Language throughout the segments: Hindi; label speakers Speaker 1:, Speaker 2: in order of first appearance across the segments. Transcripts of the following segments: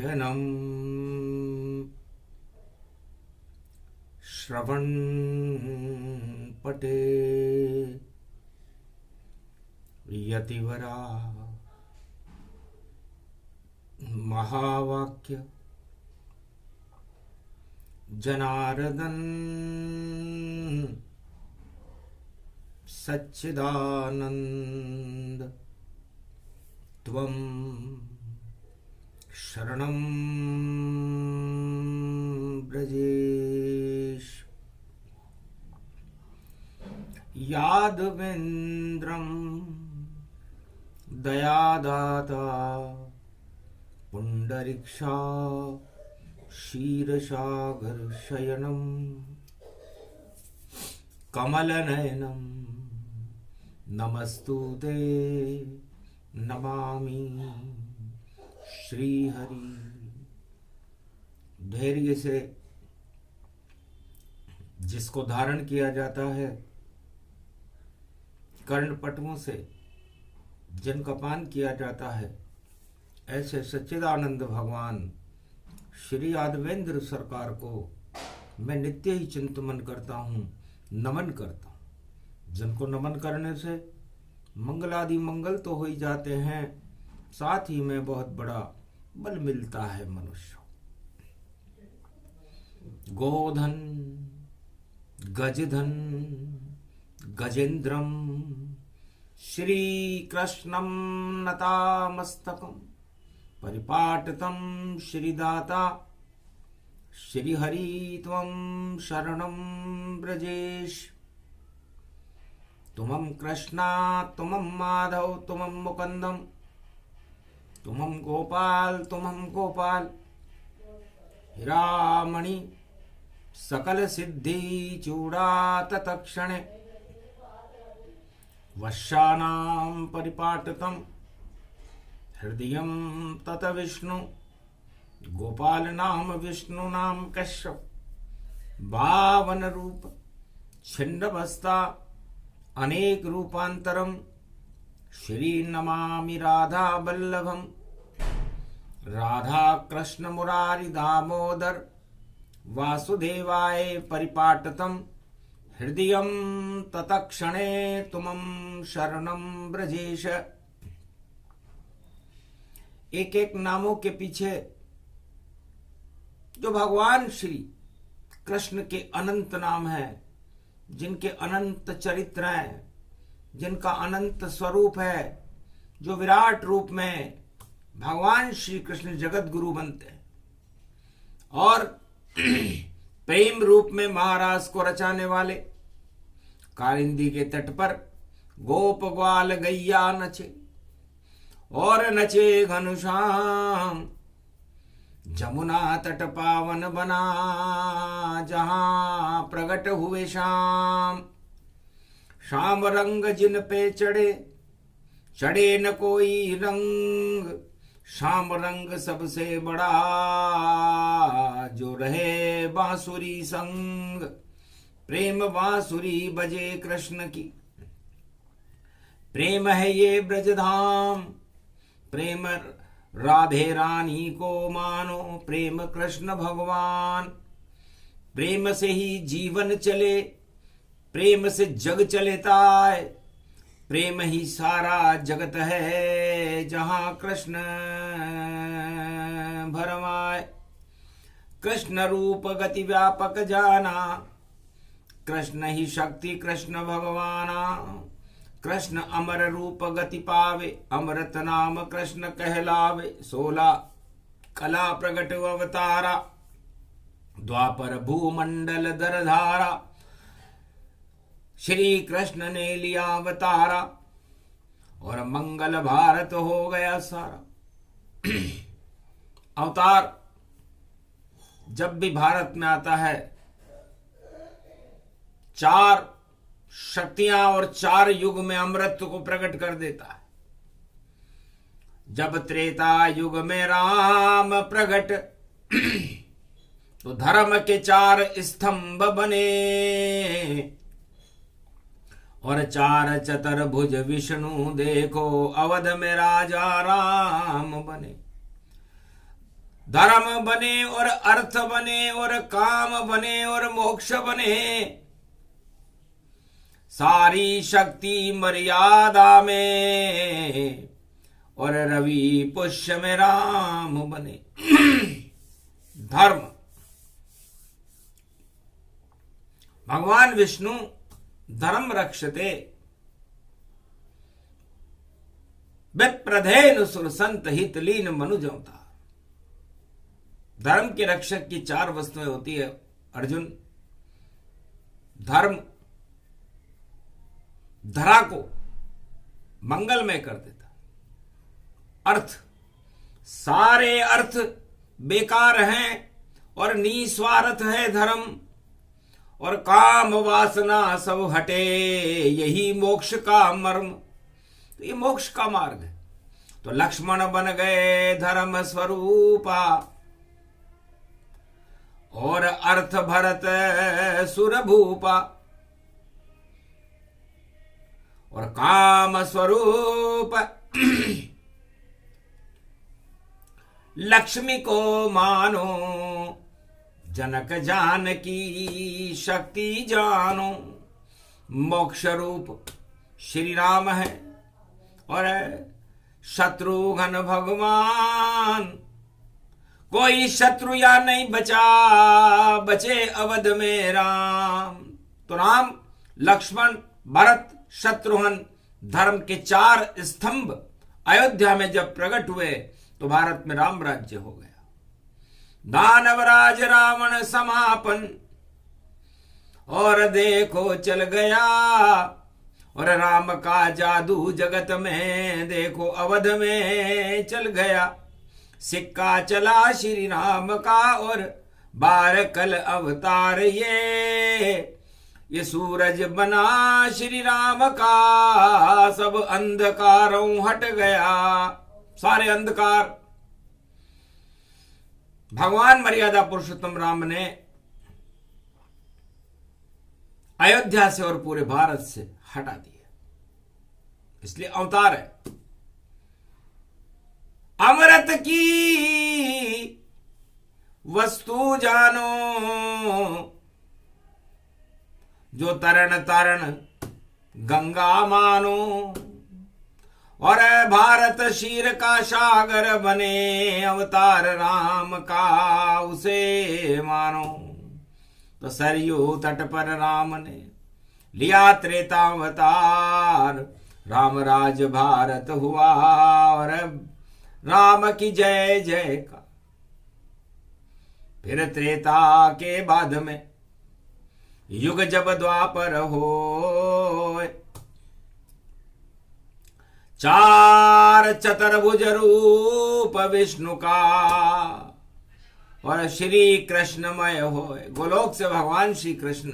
Speaker 1: अध्ययनं श्रवण पटे यतिवरा महावाक्य जनार्दन सच्चिदानंद त्वं शरणं ब्रजेश यादवेन्द्रं दयादाता पुंडरीक्षा क्षीरसागर शयनं कमलनयनं नमस्तुते नमामि श्रीहरि। धैर्य से जिसको धारण किया जाता है, कर्णपटुओं से जिनका पान किया जाता है, ऐसे सच्चिदानंद भगवान श्री यादवेंद्र सरकार को मैं नित्य ही चिंतन करता हूँ, नमन करता हूँ। जिनको नमन करने से मंगलादि मंगल तो हो ही जाते हैं, साथ ही में बहुत बड़ा बल मिलता है मनुष्य। गोधन गजधन गजेन्द्रम श्री कृष्णं नतामस्तकं परिपाटतं श्रीदाता श्रीहरि त्वं शरणं ब्रजेश। तुमं कृष्णा तुमं माधव तुमं मुकुंदम तुमं गोपाल हिरामणि सकल सिद्धि चूड़ा तत्क्षणे वश्यानां परिपाटतं हृदयं तत विष्णु गोपाल नाम विष्णु नाम कश्यप बावन रूप छिन्नबस्ता अनेक रूपांतरम श्री नमामि राधा वल्लभम राधा कृष्ण मुरारी दामोदर वासुदेवाय परिपाटतम हृदयं तत्क्षणे तुमं शरणं ब्रजेश। एक एक नामों के पीछे जो भगवान श्री कृष्ण के अनंत नाम है, जिनके अनंत चरित्र हैं, जिनका अनंत स्वरूप है, जो विराट रूप में भगवान श्री कृष्ण जगत गुरु बनते हैं और प्रेम रूप में महाराज को रचाने वाले, कालिंदी के तट पर गोप ग्वाल गैया नचे और नचे घनश्याम, जमुना तट पावन बना जहां प्रगट हुए श्याम। श्याम रंग जिन पे चढ़े न कोई रंग, श्याम रंग सबसे बड़ा जो रहे बांसुरी संग। प्रेम बांसुरी बजे कृष्ण की, प्रेम है ये ब्रजधाम, प्रेम राधे रानी को मानो, प्रेम कृष्ण भगवान। प्रेम से ही जीवन चले, प्रेम से जग चलेता है, प्रेम ही सारा जगत है जहां कृष्ण भरमाए। कृष्ण रूप गति व्यापक जाना, कृष्ण ही शक्ति कृष्ण भगवाना। कृष्ण अमर रूप गति पावे, अमृत नाम कृष्ण कहलावे। 16 कला प्रगट अवतारा, द्वापर भूमंडल दरधारा। श्री कृष्ण ने लिया अवतारा और मंगल भारत हो गया सारा। अवतार जब भी भारत में आता है, 4 शक्तियां और 4 युग में अमृत को प्रकट कर देता है। जब त्रेता युग में राम प्रकट तो धर्म के 4 स्तंभ बने और 4 चतुर्भुज विष्णु देखो अवध में राजा राम बने। धर्म बने और अर्थ बने और काम बने और मोक्ष बने, सारी शक्ति मर्यादा में और रवि पुष्य में राम बने। धर्म, भगवान विष्णु धर्म रक्षते विप्रधेनु सुरसंत हित लीन मनुज अवतार। धर्म के रक्षक की चार वस्तुएं होती है अर्जुन। धर्म धरा को मंगलमय कर देता। अर्थ, सारे अर्थ बेकार हैं और निस्वार्थ है धर्म। और काम वासना सब हटे, यही मोक्ष का मर्म। तो ये मोक्ष का मार्ग है। तो लक्ष्मण बन गए धर्म स्वरूपा और अर्थ भरत सुरभूपा। और काम स्वरूप लक्ष्मी को मानो, जनक जान की शक्ति जानो। मोक्ष रूप श्री राम है और शत्रुघ्न भगवान। कोई शत्रु या नहीं बचा, बचे अवध में राम। तो राम, लक्ष्मण, भरत, शत्रुघ्न धर्म के चार स्तंभ अयोध्या में जब प्रकट हुए तो भारत में राम राज्य हो गया। दानवराज रावण समापन और देखो चल गया। और राम का जादू जगत में देखो अवध में चल गया। सिक्का चला श्री राम का और बार कल अवतार ये सूरज बना श्री राम का। सब अंधकारों हट गया, सारे अंधकार भगवान मर्यादा पुरुषोत्तम राम ने अयोध्या से और पूरे भारत से हटा दिया। इसलिए अवतार है। अमृत की वस्तु जानो, जो तरण तरण गंगा मानो। और भारत शीर का सागर बने, अवतार राम का उसे मानो। तो सरयू तट पर राम ने लिया त्रेतावतार। राम राज भारत हुआ और राम की जय जय का। फिर त्रेता के बाद में युग जब द्वापर हो, चार चतुर्भुज रूप विष्णु का और श्री कृष्णमय हो। गोलोक से भगवान श्री कृष्ण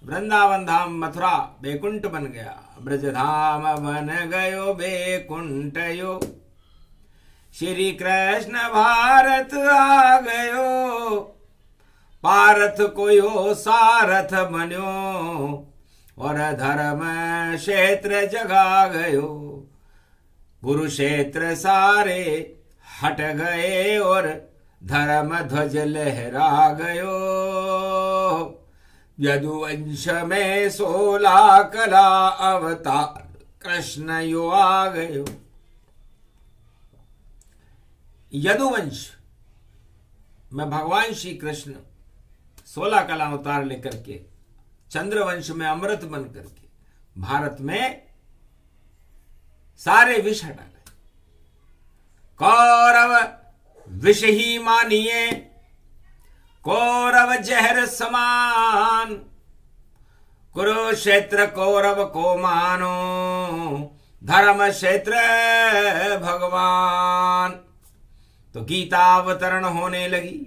Speaker 1: वृंदावन धाम मथुरा बैकुंठ बन गया। ब्रजधाम बन गयो बैकुंठ यो, श्री कृष्ण भारत आ गयो। पारथ कोयो सारथ बन्यो और धर्म क्षेत्र जगा गयो। कुरुक्षेत्र सारे हट गए और धर्म ध्वज लहरा गयो। यदुवंश में 16 कला अवतार कृष्ण यो आ गयो। यदुवंश में भगवान श्री कृष्ण 16 कला अवतार लेकर के चंद्रवंश में अमृत बन करके भारत में सारे विष हटा गए। कौरव विष ही मानिए, कौरव जहर समान। कुरुक्षेत्र कौरव को मानो, धर्म क्षेत्र भगवान। तो गीता अवतरण होने लगी।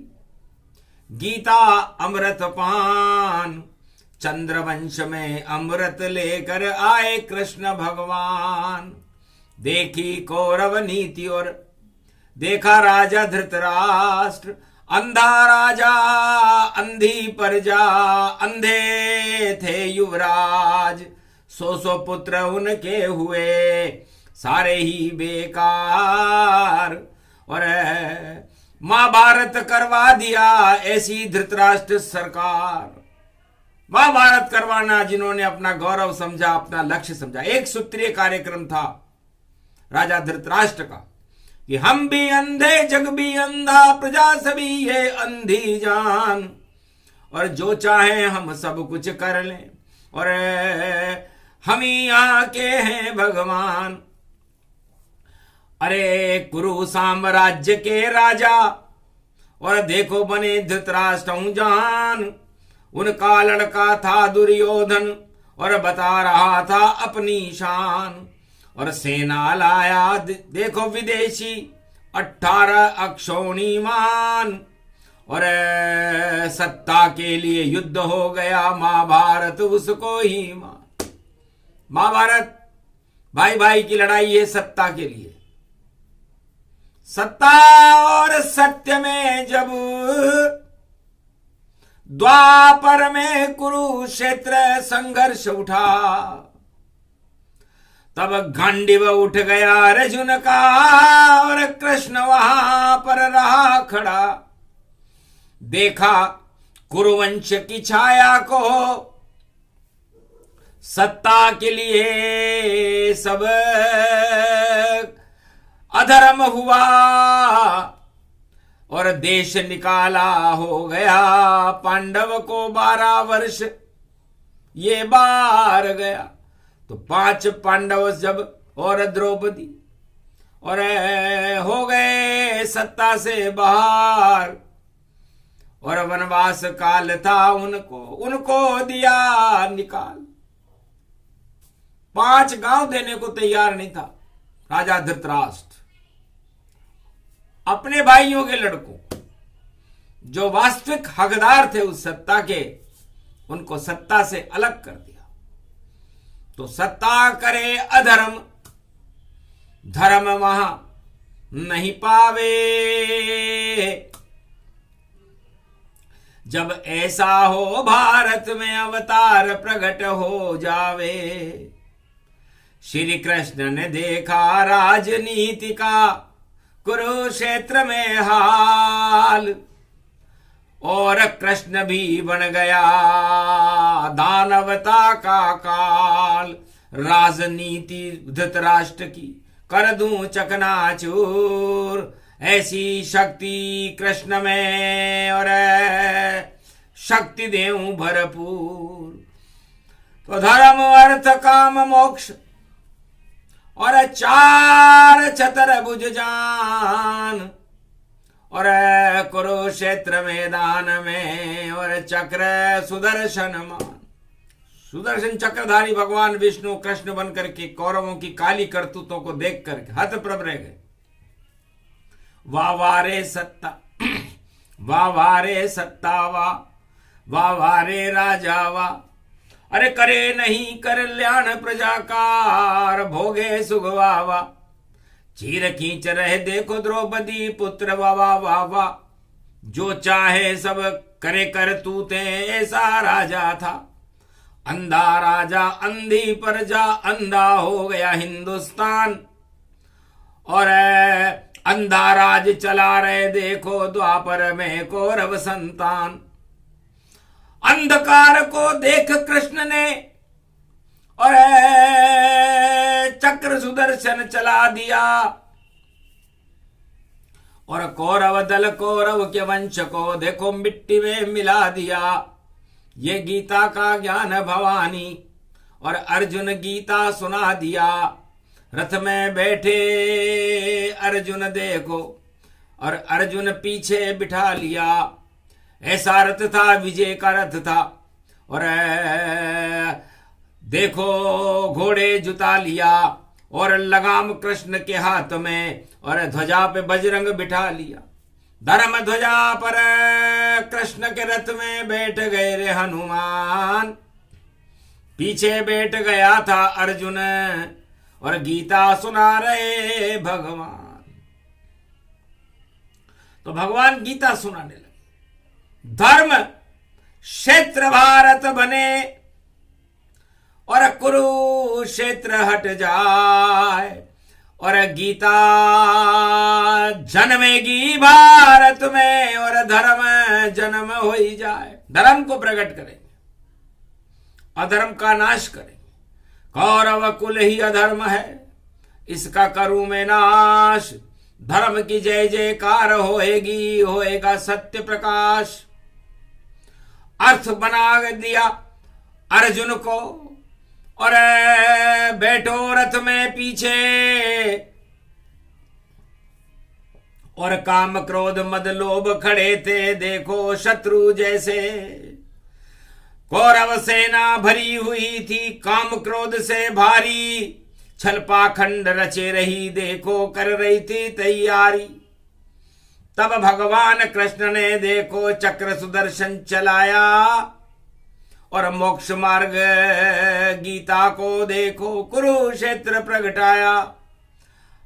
Speaker 1: गीता अमृत पान, चंद्रवंश में अमृत लेकर आए कृष्ण भगवान। देखी कौरव नीति और देखा राजा धृतराष्ट्र। अंधा राजा अंधी प्रजा, अंधे थे युवराज। 100 पुत्र उनके हुए सारे ही बेकार। और महाभारत करवा दिया ऐसी धृतराष्ट्र सरकार। महाभारत करवाना जिन्होंने अपना गौरव समझा, अपना लक्ष्य समझा। एक सूत्रीय कार्यक्रम था राजा धृतराष्ट्र का कि हम भी अंधे जग भी अंधा, प्रजा सभी है अंधी जान, और जो चाहे हम सब कुछ कर लें, और हम ही यहाँ के हैं भगवान। अरे कुरु साम्राज्य के राजा और देखो बने धृतराष्ट्र जान। उनका लड़का था दुर्योधन और बता रहा था अपनी शान, और सेना लाया देखो विदेशी 18 अक्षौणीमान, और सत्ता के लिए युद्ध हो गया महाभारत उसको ही मान। महाभारत भाई भाई की लड़ाई है सत्ता के लिए। सत्ता और सत्य में जब द्वापर में कुरुक्षेत्र संघर्ष उठा, तब गांडीव उठ गया अर्जुन का और कृष्ण वहां पर रहा खड़ा। देखा कुरुवंश की छाया को, सत्ता के लिए सब अधर्म हुआ और देश निकाला हो गया। पांडव को 12 वर्ष ये बार गया। तो 5 पांडव जब और द्रौपदी और हो गए सत्ता से बाहर, और वनवास काल था उनको दिया निकाल। 5 गांव देने को तैयार नहीं था राजा धृतराष्ट्र। अपने भाइयों के लड़कों जो वास्तविक हकदार थे उस सत्ता के, उनको सत्ता से अलग कर दिया। तो सत्ता करे अधर्म, धर्म वहां नहीं पावे। जब ऐसा हो भारत में अवतार प्रकट हो जावे। श्री कृष्ण ने देखा राजनीति का कुरुक्षेत्र में हाल, और कृष्ण भी बन गया दानवता का काल। राजनीति धृतराष्ट्र की कर दूं चकनाचूर, ऐसी शक्ति कृष्ण में और शक्ति देऊं भरपूर। तो धर्म अर्थ काम मोक्ष और 4 चतुर्भुज जान, और कुरुक्षेत्र मैदान में और चक्र सुदर्शन मान। सुदर्शन चक्रधारी भगवान विष्णु कृष्ण बनकर के कौरवों की काली करतूतों को देख करके हतप्रभ रह गए। वाह वाह रे सत्ता, वाह वाह रे सत्ता, वाह वाह रे राजा वाह। अरे करे नहीं कल्याण प्रजा का, भोगे सुगवावा। चीर खींच रहे देखो द्रौपदी पुत्र, वाह वाह वाह। जो चाहे सब करे करतूते, ऐसा राजा था। अंधा राजा अंधी प्रजा, अंधा हो गया हिंदुस्तान। और अंधा राज चला रहे देखो द्वापर में कौरव संतान। अंधकार को देख कृष्ण ने और चक्र सुदर्शन चला दिया, और कौरव दल कौरव के वंश को देखो मिट्टी में मिला दिया। ये गीता का ज्ञान भवानी, और अर्जुन गीता सुना दिया। रथ में बैठे अर्जुन देखो, और अर्जुन पीछे बिठा लिया। ऐसा रथ था, विजय का रथ था। और देखो घोड़े जुता लिया, और लगाम कृष्ण के हाथ में, और ध्वजा पे बजरंग बिठा लिया। धर्म ध्वजा पर कृष्ण के रथ में बैठ गए रे हनुमान। पीछे बैठ गया था अर्जुन, और गीता सुना रहे भगवान। तो भगवान गीता सुनाने लगे। धर्म क्षेत्र भारत बने, और कुरुक्षेत्र हट जाए। और गीता जन्मेगी भारत में और धर्म जन्म हो ही जाए। धर्म को प्रकट करेंगे, अधर्म का नाश करेंगे। कौरव कुल ही अधर्म है, इसका करूं मैं नाश। धर्म की जय जयकार होएगी, होएगा सत्य प्रकाश। अर्थ बना दिया अर्जुन को और बैठो रथ में पीछे, और काम क्रोध मद लोभ खड़े थे देखो शत्रु जैसे। कौरव सेना भरी हुई थी काम क्रोध से भारी, छल पाखंड रचे रही देखो कर रही थी तैयारी। तब भगवान कृष्ण ने देखो चक्र सुदर्शन चलाया और मोक्ष मार्ग गीता को देखो कुरुक्षेत्र प्रगटाया।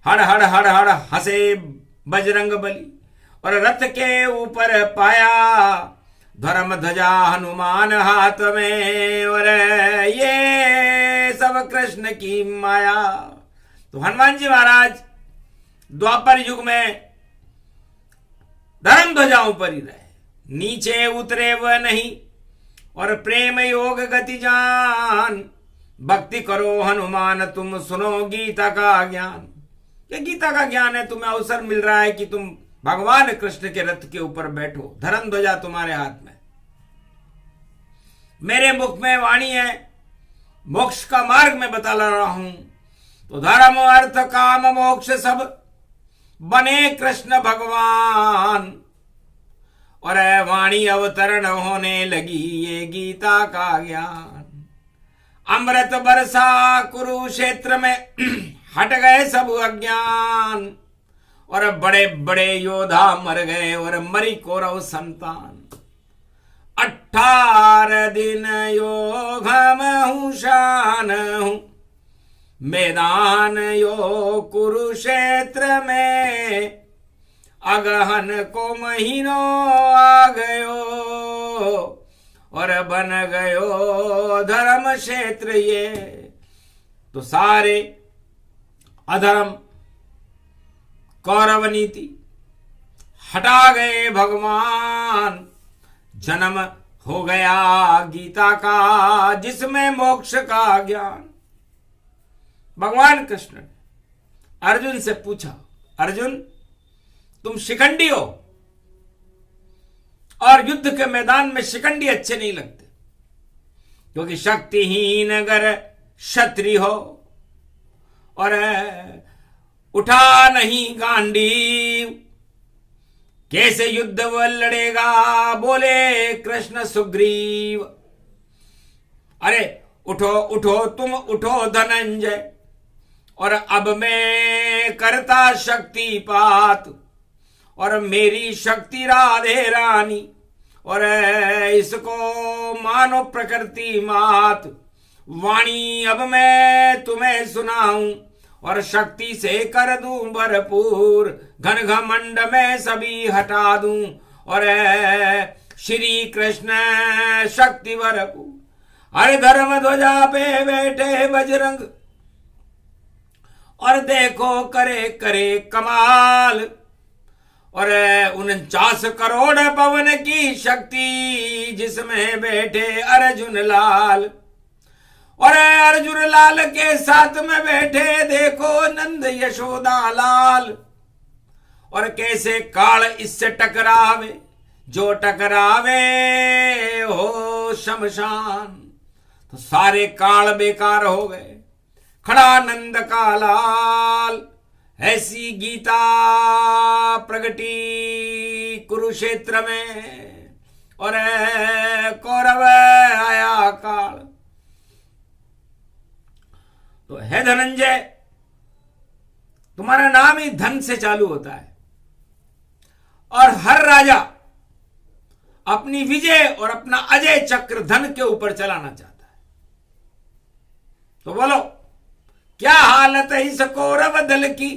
Speaker 1: हड़ हड़ हड़ हड़ हंसे बजरंग बली और रथ के ऊपर पाया धर्म ध्वजा हनुमान हाथ में, और ये सब कृष्ण की माया। तो हनुमान जी महाराज द्वापर युग में धर्म ध्वजाओं पर ही रहे, नीचे उतरे वह नहीं, और प्रेम योग गति जान। भक्ति करो हनुमान तुम सुनो गीता का ज्ञान। ये गीता का ज्ञान है, तुम्हें अवसर मिल रहा है कि तुम भगवान कृष्ण के रथ के ऊपर बैठो, धर्म ध्वजा तुम्हारे हाथ में। मेरे मुख में वाणी है, मोक्ष का मार्ग मैं बता रहा हूं। तो धर्म अर्थ काम मोक्ष सब बने कृष्ण भगवान, और वाणी अवतरण होने लगी ये गीता का ज्ञान। अमृत बरसा कुरुक्षेत्र में हट गए सब अज्ञान, और बड़े बड़े योद्धा मर गए और मरी कौरव संतान। 18 दिन योग हूं शान हूं, मैदान यो कुरुक्षेत्र में। अगहन को महीनों आ गयो और बन गयो धर्म क्षेत्र ये। तो सारे अधर्म कौरव नीति हटा गए भगवान, जन्म हो गया गीता का जिसमें मोक्ष का ज्ञान। भगवान कृष्ण ने अर्जुन से पूछा, अर्जुन तुम शिखंडी हो, और युद्ध के मैदान में शिखंडी अच्छे नहीं लगते, क्योंकि शक्तिहीन अगर क्षत्रिय हो और उठा नहीं गांडीव, कैसे युद्ध वह लड़ेगा, बोले कृष्ण सुग्रीव। अरे उठो उठो तुम उठो धनंजय, और अब मैं करता शक्तिपात, और मेरी शक्ति राधे रानी, और इसको मानो प्रकृति मात। वाणी अब मैं तुम्हें सुनाऊं, और शक्ति से कर दूं भरपूर, घन घमंड में सभी हटा दूं, और श्री कृष्ण शक्ति भरपूर। अरे धर्म ध्वजा पे बैठे बजरंग, और देखो करे करे कमाल, और 49 करोड़ पवन की शक्ति जिसमें बैठे अर्जुन लाल, और अर्जुन लाल के साथ में बैठे देखो नंद यशोदा लाल। और कैसे काल इससे टकरावे, जो टकरावे हो शमशान। तो सारे काल बेकार हो गए, खड़ा नंद का लाल। ऐसी गीता प्रगटी कुरुक्षेत्र में, और कौरव आया काल। तो है धनंजय, तुम्हारा नाम ही धन से चालू होता है, और हर राजा अपनी विजय और अपना अजय चक्र धन के ऊपर चलाना चाहता है। तो बोलो क्या हालत है इस कौरव दल की,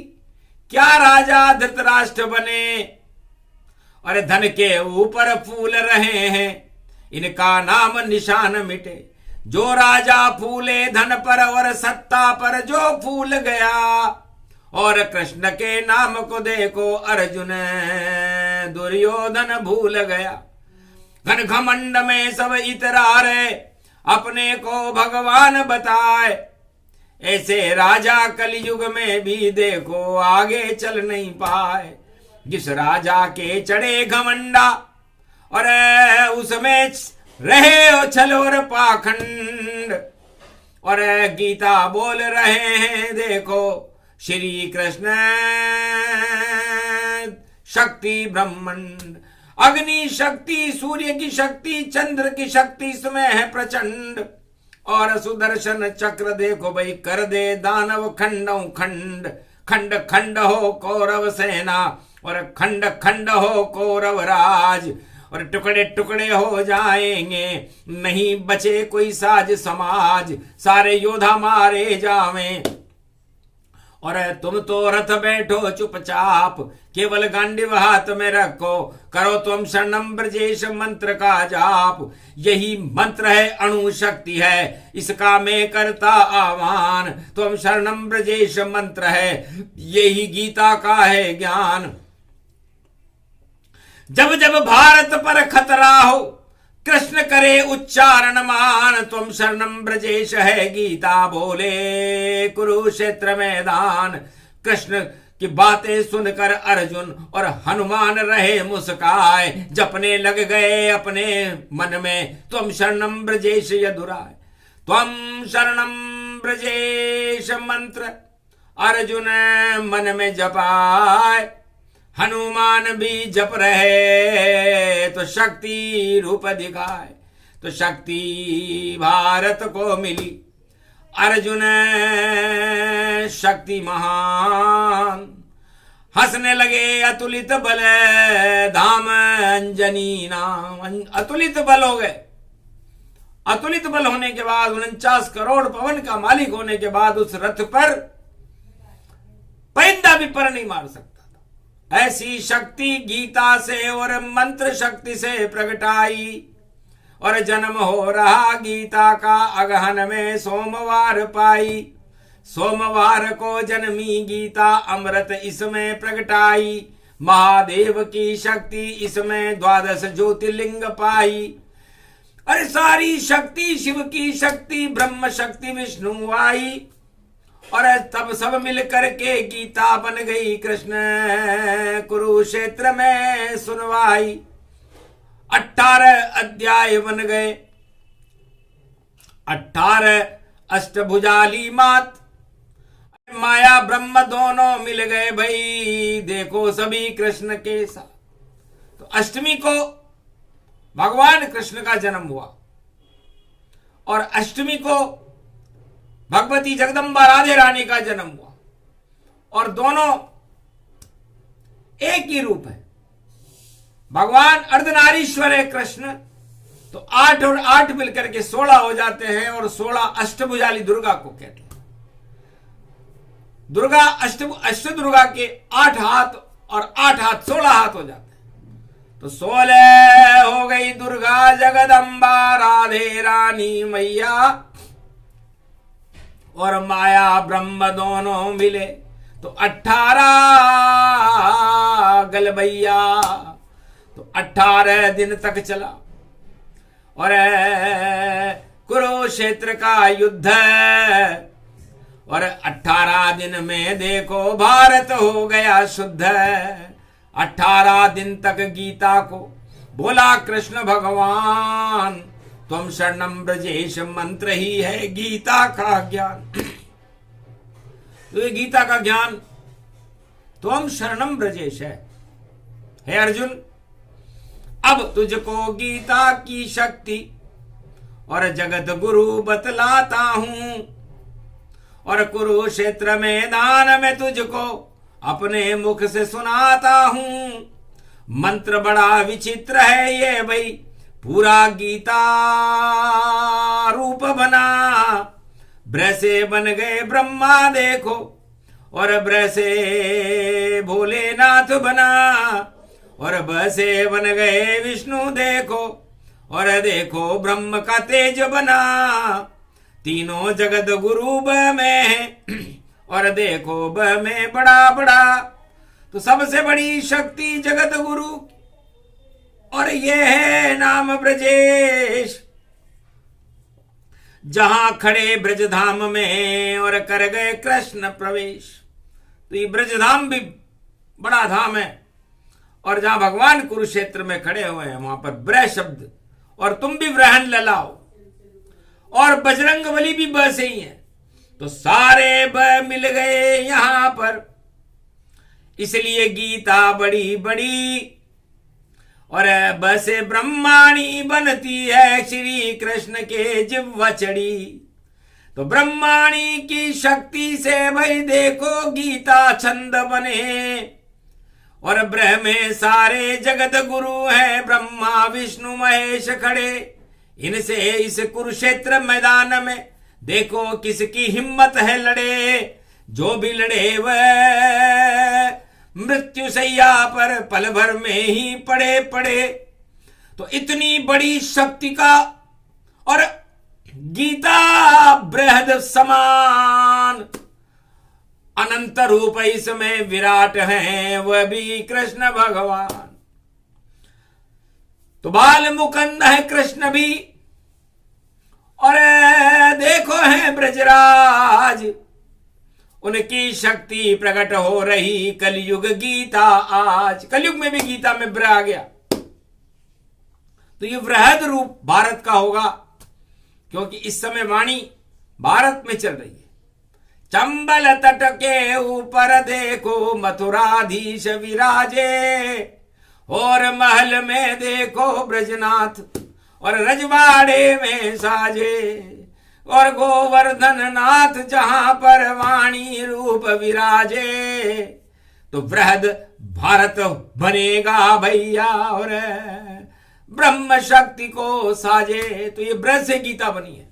Speaker 1: क्या राजा धृतराष्ट्र बने, और धन के ऊपर फूल रहे हैं, इनका नाम निशान मिटे। जो राजा फूले धन पर और सत्ता पर जो फूल गया, और कृष्ण के नाम को देखो अर्जुन दुर्योधन भूल गया। घन घमंड में सब इतरारे, अपने को भगवान बताए। ऐसे राजा कलयुग में भी देखो आगे चल नहीं पाए। जिस राजा के चढ़े घमंडा और उसमें रहे हो छल और पाखंड। और गीता बोल रहे हैं देखो श्री कृष्ण शक्ति ब्रह्मांड। अग्नि शक्ति, सूर्य की शक्ति, चंद्र की शक्ति इसमें है प्रचंड। और सुदर्शन चक्र देखो भाई कर दे दानव खंडों खंड। खंड खंड हो कौरव सेना और खंड खंड हो कौरव राज। और टुकड़े टुकड़े हो जाएंगे, नहीं बचे कोई साज समाज। सारे योद्धा मारे जावें और तुम तो रथ बैठो चुपचाप। केवल गांडीव हाथ में रखो, करो तुम शरणम ब्रजेश मंत्र का जाप। यही मंत्र है, अणु शक्ति है, इसका मैं करता आह्वान। तुम शरणम ब्रजेश मंत्र है, यही गीता का है ज्ञान। जब जब भारत पर खतरा हो, कृष्ण करे उच्चारण मान। तुम शरणम ब्रजेश है गीता बोले कुरुक्षेत्र मैदान। कृष्ण की बातें सुनकर अर्जुन और हनुमान रहे मुस्काए। जपने लग गए अपने मन में तुम शरणम ब्रजेश यदुराय। त्वम शरणम ब्रजेश मंत्र अर्जुन मन में जपाए। हनुमान भी जप रहे तो शक्ति रूप दिखाए। तो शक्ति भारत को मिली, अर्जुन शक्ति महान। हंसने लगे अतुलित बल धाम अंजनी नाम। अतुलित बल हो गए। अतुलित बल होने के बाद 49 करोड़ पवन का मालिक होने के बाद उस रथ पर परिंदा भी पर नहीं मार सकता। ऐसी शक्ति गीता से और मंत्र शक्ति से प्रगटाई। और जन्म हो रहा गीता का अगहन में सोमवार पाई। सोमवार को जन्मी गीता अमृत इसमें प्रगटाई। महादेव की शक्ति इसमें 12 ज्योतिर्लिंग पाई। अरे सारी शक्ति शिव की शक्ति, ब्रह्म शक्ति विष्णु आई। और तब सब मिल करके गीता बन गई कृष्ण कुरुक्षेत्र में सुनवाई। 18 अध्याय बन गए। 18 अष्टभुजाली मात, माया ब्रह्म दोनों मिल गए भाई। देखो सभी कृष्ण के साथ। तो अष्टमी को भगवान कृष्ण का जन्म हुआ और अष्टमी को भगवती जगदम्बा राधे रानी का जन्म हुआ। और दोनों एक ही रूप है। भगवान अर्धनारीश्वर है कृष्ण। तो 8 और 8 मिलकर के 16 हो जाते हैं और 16 अष्टभुजाली दुर्गा को कहते हैं। दुर्गा अष्ट दुर्गा के 8 हाथ और 8 हाथ 16 हाथ हो जाते हैं। तो 16 हो गई दुर्गा जगदम्बा राधे रानी मैया। और माया ब्रह्म दोनों मिले तो 18 गलबैया। तो 18 दिन तक चला और कुरुक्षेत्र का युद्ध। और 18 दिन में देखो भारत हो गया शुद्ध। 18 दिन तक गीता को बोला कृष्ण भगवान। तुम शरणम ब्रजेश मंत्र ही है गीता का ज्ञान। तो ये गीता का ज्ञान तुम शरणम ब्रजेश है। हे अर्जुन, अब तुझको गीता की शक्ति और जगत गुरु बतलाता हूं। और कुरुक्षेत्र मैदान में तुझको अपने मुख से सुनाता हूं। मंत्र बड़ा विचित्र है ये भाई, पूरा गीता रूप बना। ब्रसे बन गए ब्रह्मा देखो और ब्रसे भोलेनाथ बना। और बसे बन गए विष्णु देखो और देखो ब्रह्म का तेज बना। तीनों जगत गुरु में है और देखो ब में बड़ा बड़ा। तो सबसे बड़ी शक्ति जगत गुरु, और ये है नाम ब्रजेश। जहां खड़े ब्रजधाम में और कर गए कृष्ण प्रवेश। तो ये ब्रजधाम भी बड़ा धाम है, और जहां भगवान कुरुक्षेत्र में खड़े हुए हैं वहां पर ब्रह शब्द, और तुम भी व्रहन ललाओ, और बजरंग बली भी ब से ही है। तो सारे ब मिल गए यहां पर, इसलिए गीता बड़ी बड़ी। और ब से ब्रह्माणी बनती है श्री कृष्ण के जिह्वा चढ़ी। तो ब्रह्माणी की शक्ति से भाई देखो गीता छंद बने। और ब्रह्म में सारे जगत गुरु हैं, ब्रह्मा विष्णु महेश खड़े। इनसे इस कुरुक्षेत्र मैदान में देखो किसकी हिम्मत है लड़े। जो भी लड़े वह मृत्यु सैया पर पल भर में ही पड़े पड़े। तो इतनी बड़ी शक्ति का, और गीता बृहद समान अनंत रूप इसमें विराट हैं, वह भी कृष्ण भगवान। तो बाल मुकुंद है कृष्ण भी, और देखो है ब्रजराज। उनकी शक्ति प्रकट हो रही कलयुग गीता आज। कलयुग में भी गीता में ब्रह आ गया। तो ये वृहद रूप भारत का होगा, क्योंकि इस समय वाणी भारत में चल रही है। चंबल तट के ऊपर देखो मथुराधीश विराजे। और महल में देखो ब्रजनाथ, और रजवाड़े में साजे। और गोवर्धन नाथ जहां पर वाणी रूप विराजे। तो वृहद भारत बनेगा भैया, और ब्रह्म शक्ति को साजे। तो ये ब्रज से गीता बनी है,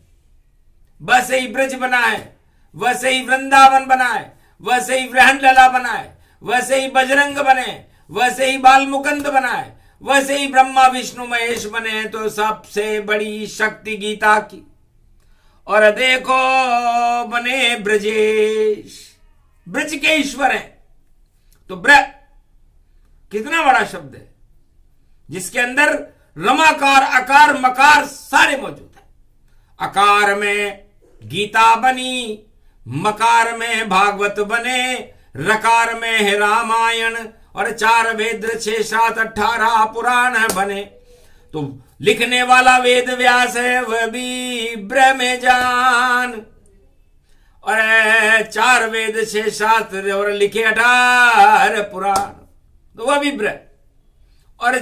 Speaker 1: बस ही ब्रज बना है, वैसे ही वृंदावन बना है, वैसे ही वृहन लला बना है, वैसे ही बजरंग बने, वैसे ही बाल मुकुंद बना है, वैसे ही ब्रह्मा विष्णु महेश बने। तो सबसे बड़ी शक्ति गीता की। और देखो बने ब्रजेश, ब्रज के ईश्वर है। तो ब्रज कितना बड़ा शब्द है, जिसके अंदर रमाकार अकार मकार सारे मौजूद है। अकार में गीता बनी, मकार में भागवत बने, रकार में है रामायण, और 4 वेद 6 7 18 पुराण बने। तो लिखने वाला वेद व्यास है, वह भी ब्रह्म में जान। और 4 वेद 6 शास्त्र और लिखे 18 पुराण, तो वह भी ब्रह्म। और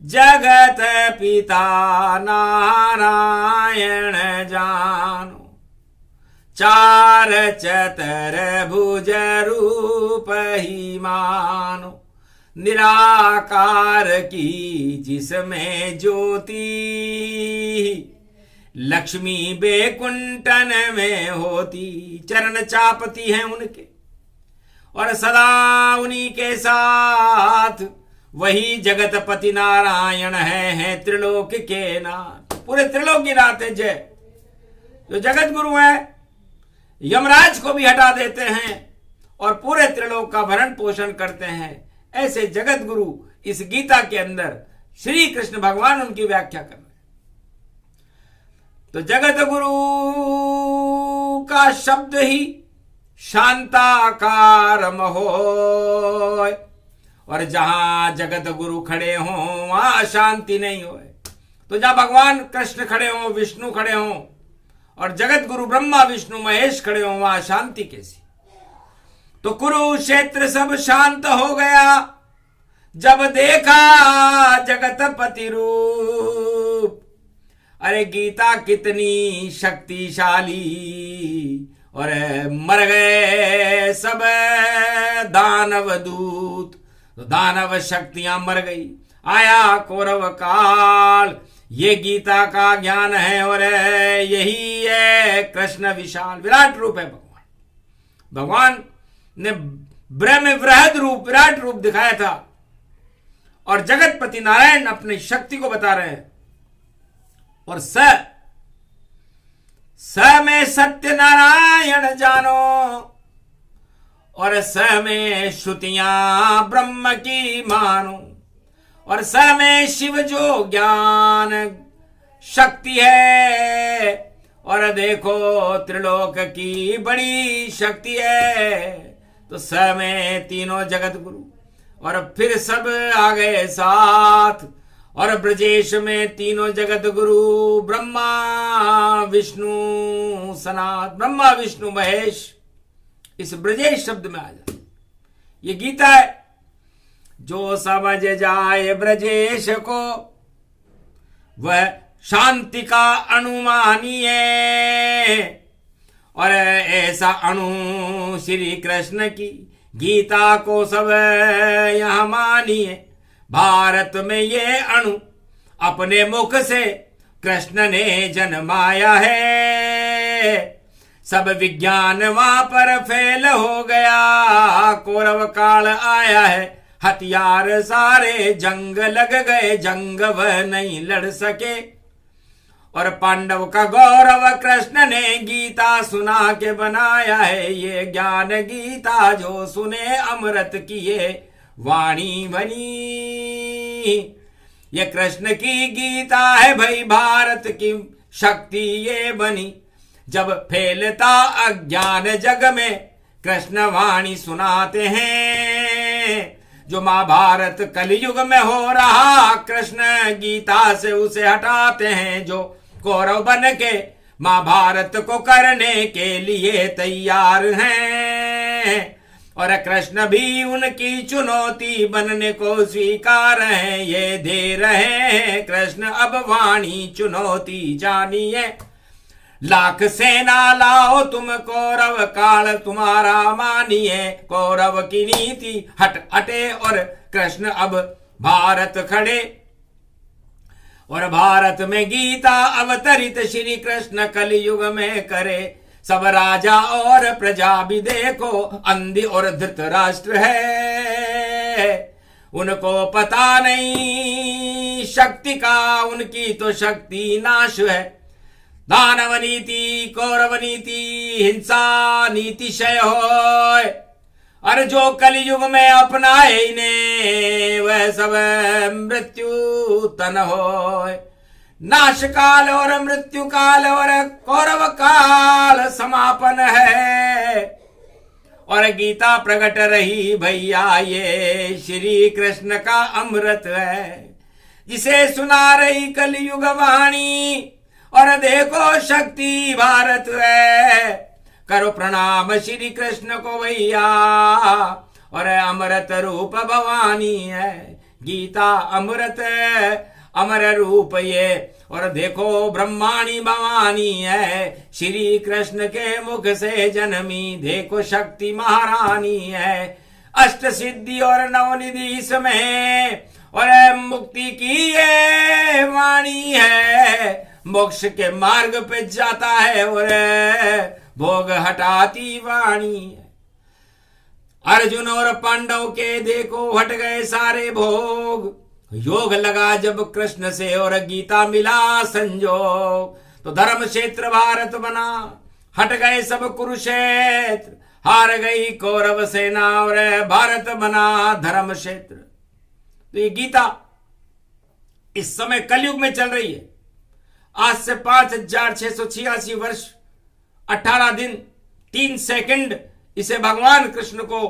Speaker 1: जगत पिता नारायण जानो। 4 चतर भुज रूप ही मानो। निराकार की जिसमें ज्योति, लक्ष्मी बेकुंठन में होती। चरण चापती हैं उनके, और सदा उन्हीं के साथ वही जगतपति नारायण है त्रिलोक के नाथ। पूरे त्रिलोक की नाथ है जय। जो जगत गुरु है, यमराज को भी हटा देते हैं और पूरे त्रिलोक का भरण पोषण करते हैं। ऐसे जगत गुरु इस गीता के अंदर श्री कृष्ण भगवान उनकी व्याख्या कर रहे हैं। तो जगत गुरु का शब्द ही शांताकार होय। और जहां जगत गुरु खड़े हों वहां शांति नहीं होए। तो जहां भगवान कृष्ण खड़े हों, विष्णु खड़े हों, और जगत गुरु ब्रह्मा विष्णु महेश खड़े हों, वहां शांति कैसी। तो कुरुक्षेत्र सब शांत हो गया जब देखा जगतपति रूप। अरे गीता कितनी शक्तिशाली। और मर गए सब दानव दूत, तो दानव शक्तियां मर गई। आया कौरव काल। ये गीता का ज्ञान है, और यही है कृष्ण विशाल विराट रूप है। भगवान ने ब्रह्म वृहद रूप विराट रूप दिखाया था, और जगतपति नारायण अपनी शक्ति को बता रहे हैं। और स में सत्य नारायण जानो और स में श्रुतियां ब्रह्म की मानो और स में शिव जो ज्ञान शक्ति है और देखो त्रिलोक की बड़ी शक्ति है। तो स में तीनों जगत गुरु और फिर सब आ गए साथ और ब्रजेश में तीनों जगत गुरु ब्रह्मा विष्णु सनात, ब्रह्मा विष्णु महेश इस ब्रजेश शब्द में आ जाए। ये गीता है। जो समझ जाए ब्रजेश को वह शांति का अनुमानी है और ऐसा अणु श्री कृष्ण की गीता को सब यहां मानिए। भारत में ये अणु अपने मुख से कृष्ण ने जन्माया है। सब विज्ञान वहां पर फेल हो गया, कौरव काल आया है, हथियार सारे जंग लग गए, जंग वह नहीं लड़ सके और पांडव का गौरव कृष्ण ने गीता सुना के बनाया है। ये ज्ञान गीता जो सुने अमृत की ये वाणी बनी। ये कृष्ण की गीता है भाई, भारत की शक्ति ये बनी। जब फैलता अज्ञान जग में कृष्ण वाणी सुनाते हैं। जो महाभारत कलयुग में हो रहा कृष्ण गीता से उसे हटाते हैं। जो कौरव बन के महाभारत को करने के लिए तैयार हैं और कृष्ण भी उनकी चुनौती बनने को स्वीकार है। ये दे रहे हैं कृष्ण अब वाणी चुनौती जानिए। लाख सेना लाओ तुम कौरव काल तुम्हारा मानिए। कौरव की नीति हट हटे और कृष्ण अब भारत खड़े और भारत में गीता अवतरित श्री कृष्ण कलयुग में करे। सब राजा और प्रजा भी देखो अंधी और धृतराष्ट्र है। उनको पता नहीं शक्ति का, उनकी तो शक्ति नाश है। दानव नीति कौरव नीति हिंसा नीति क्षय होय और जो कलयुग में अपनाए इन्हें वह सब मृत्यु तन होय। नाश काल और मृत्यु काल और कौरव काल समापन है और गीता प्रकट रही भैया ये श्री कृष्ण का अमृत है। जिसे सुना रही कलयुग वाणी और देखो शक्ति भारत है। करो प्रणाम श्री कृष्ण को भैया और अमृत रूप भवानी है। गीता अमृत अमर रूप ये और देखो ब्रह्माणी भवानी है। श्री कृष्ण के मुख से जन्मी देखो शक्ति महारानी है। अष्ट सिद्धि और नवनिधि इसमें और मुक्ति की ये वाणी है। मोक्ष के मार्ग पे जाता है और भोग हटाती वाणी है। अर्जुन और पांडव के देखो हट गए सारे भोग। योग लगा जब कृष्ण से और गीता मिला संजोग। तो धर्म क्षेत्र भारत बना, हट गए सब कुरुक्षेत्र। हार गई कौरव सेना और भारत बना धर्म क्षेत्र। तो ये गीता इस समय कलयुग में चल रही है। आज से 5686 वर्ष 18 दिन 3 सेकंड इसे भगवान कृष्ण को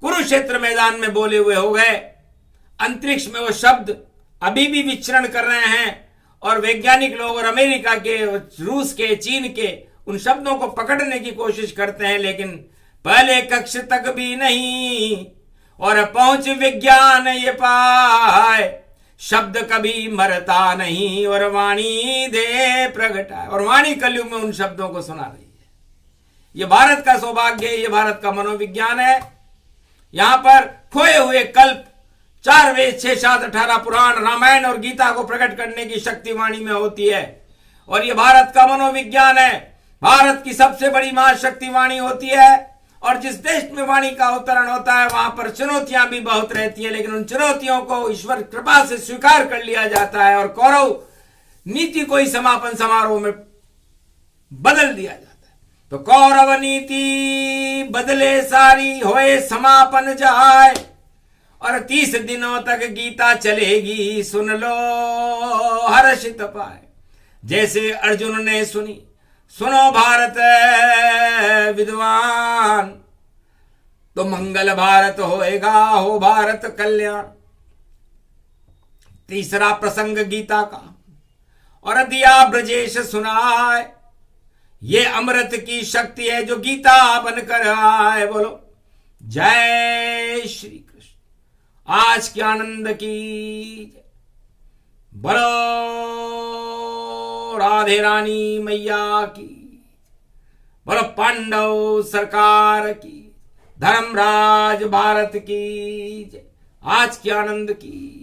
Speaker 1: कुरुक्षेत्र मैदान में बोले हुए हो गए। अंतरिक्ष में वो शब्द अभी भी विचरण कर रहे हैं और वैज्ञानिक लोग और अमेरिका के, रूस के, चीन के उन शब्दों को पकड़ने की कोशिश करते हैं, लेकिन पहले कक्ष तक भी नहीं और पहुंच विज्ञान ये पाए। शब्द कभी मरता नहीं और वाणी दे प्रगटाए और वाणी कलयुग में उन शब्दों को सुना रही है। ये भारत का सौभाग्य है, ये भारत का मनोविज्ञान है। यहां पर खोए हुए कल्प 4 वेद 6 7 18 पुराण रामायण और गीता को प्रकट करने की शक्ति वाणी में होती है और ये भारत का मनोविज्ञान है। भारत की सबसे बड़ी महाशक्ति वाणी होती है और जिस देश में वाणी का अवतरण होता है वहां पर चुनौतियां भी बहुत रहती है, लेकिन उन चुनौतियों को ईश्वर कृपा से स्वीकार कर लिया जाता है और कौरव नीति को ही समापन समारोह में बदल दिया जाता है। तो कौरव नीति बदले सारी, होए समापन जाए, और 30 दिनों तक गीता चलेगी, सुन लो हर्षित पाए। जैसे अर्जुन ने सुनी, सुनो भारत विद्वान, तो मंगल भारत होएगा, हो भारत कल्याण। तीसरा प्रसंग गीता का, और दिया ब्रजेश सुनाए, ये अमृत की शक्ति है जो गीता बनकर आए। बोलो जय श्री कृष्ण। आज के आनंद की, बोलो राधे रानी मैया की, बोलो पांडव सरकार की, धर्मराज भारत की, आज के आनंद की।